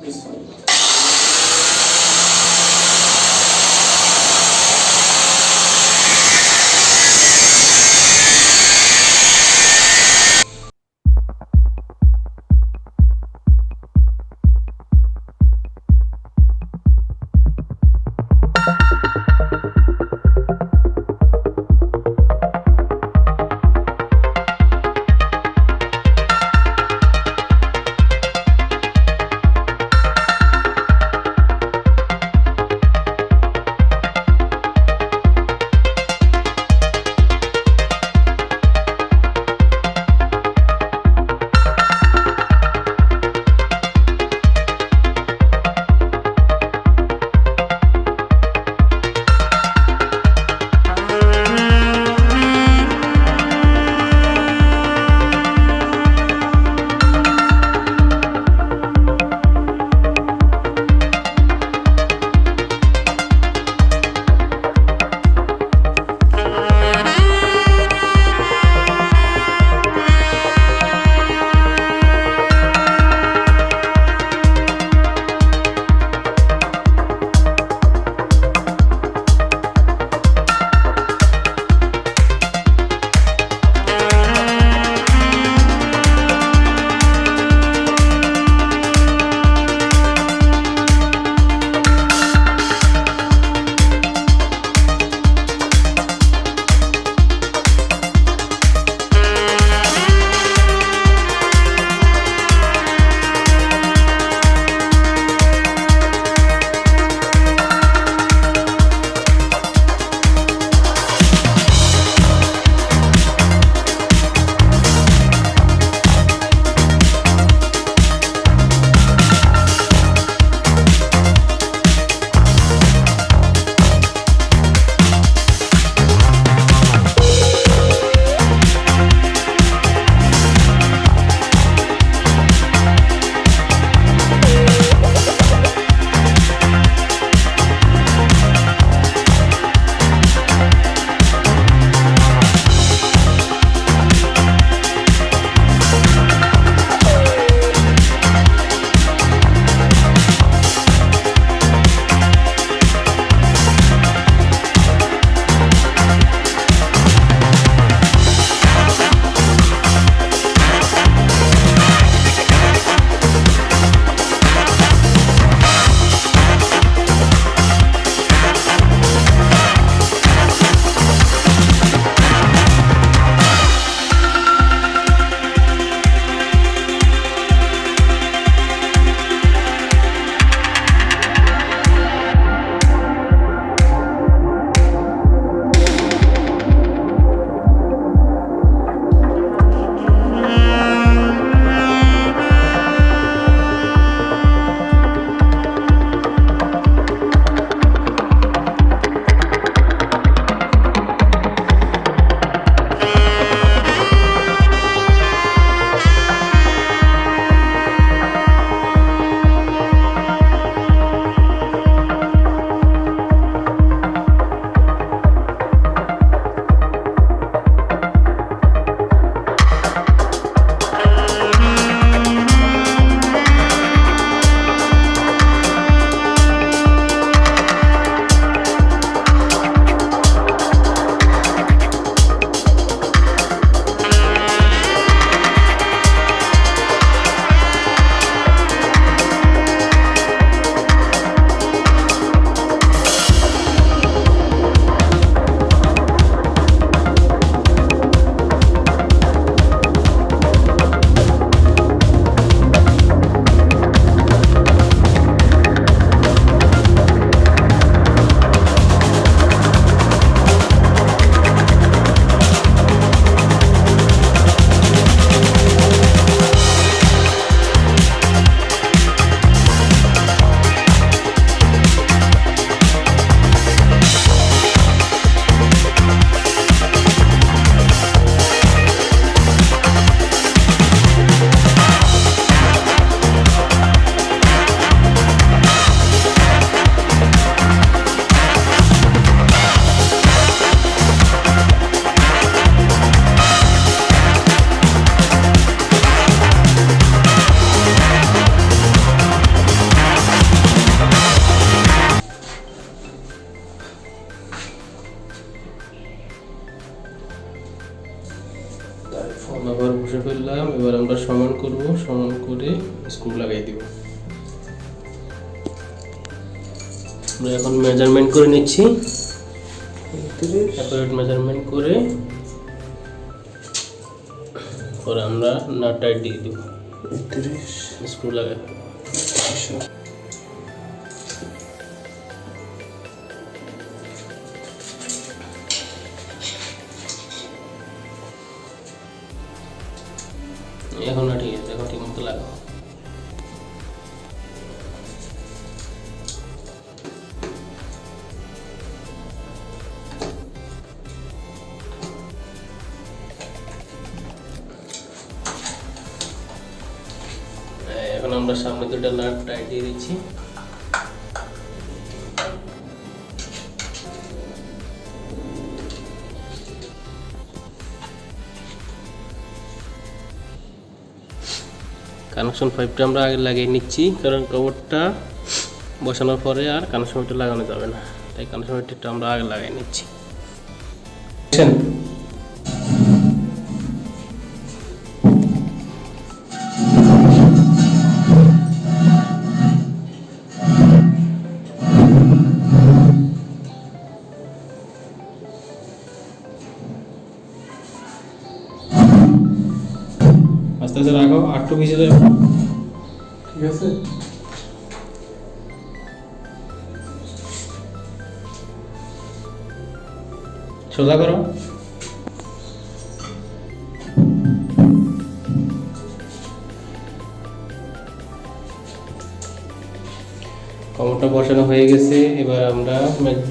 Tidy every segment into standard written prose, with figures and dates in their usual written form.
বিসমিল্লাহ। আমরা এখন মেজারমেন্ট করে নিচ্ছি, অ্যাকুরেট মেজারমেন্ট করে পরে আমরা নাটটাই দিয়ে দেব। 31 স্ক্রু লাগাই এখন না, ঠিক আছে, এখন ঠিক মতো লাগাও। এখন আমরা সামনে দুটো নাট টাইট দিয়ে দিচ্ছি। কানেকশন পাইপটা আমরা আগে লাগিয়ে নিচ্ছি, কারণ কভারটা বসানোর পরে আর কানেকশন পাইপটা লাগানো যাবে না, তাই কানেকশন পাইপটা আমরা আগে লাগিয়ে নিচ্ছি। আস্তে আস্তে রাখো, আটটু পিছিয়ে যাবে, ঠিক আছে। সোজা করো। কভারটা বসানো হয়ে গেছে, এবার আমরা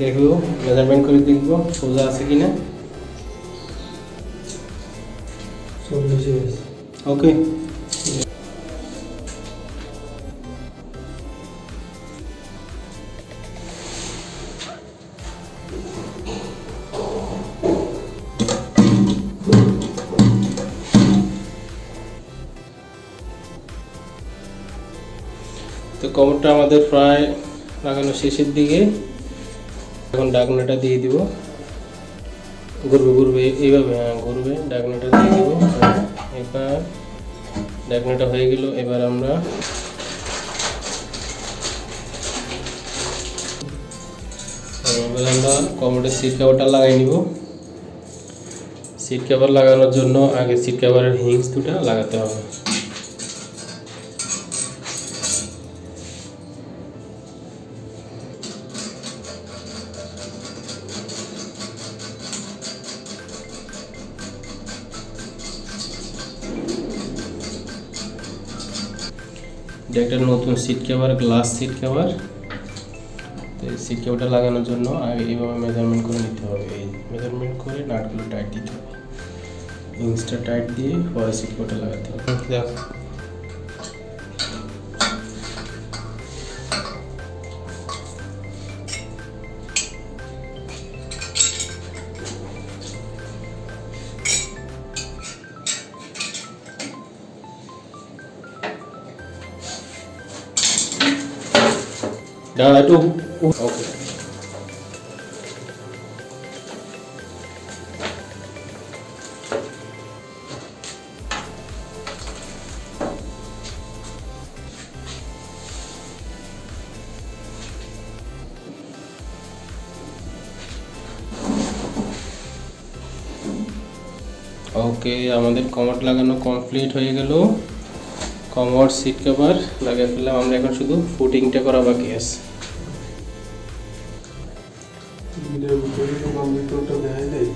দেখব, মেজারমেন্ট করে দেখব সোজা আছে কিনা। 40 ওকে, তো কভারটা আমাদের প্রায় লাগানো শেষের দিকে। এখন ডাকনাটা দিয়ে দিব, ঘুরবে ঘুরবে এইভাবে, হ্যাঁ ঘুরবে, ডাকনাটা দিয়ে দিব। এবার ডাকনাটা হয়ে গেল, এবার আমরা কভারের সিট কভারটা লাগাই নিব। সিট কভার লাগানোর জন্য আগে সিট কভারের হিংস দুটা লাগাতে হবে। এটা একটা নতুন seat cover, glass seat cover. তো এই সিট কভারটা লাগানোর জন্য আগে এইভাবে মেজারমেন্ট করে নিতে হবে। এই মেজারমেন্ট করে নাটগুলো টাইট দিতে হবে, হিংসটা টাইট দিয়ে পরে সিট কভারটা লাগাতে হবে। দেখো একটু ওকে। ওকে, আমাদের কভার লাগানো কমপ্লিট হয়ে গেল। কভার সিট কভার লাগিয়ে ফেললাম, আমরা এখন শুধু ফুটিংটা করা বাকি আছে। ভিডিওর ভিতরে কম্পিউটারটা দেখা যায়।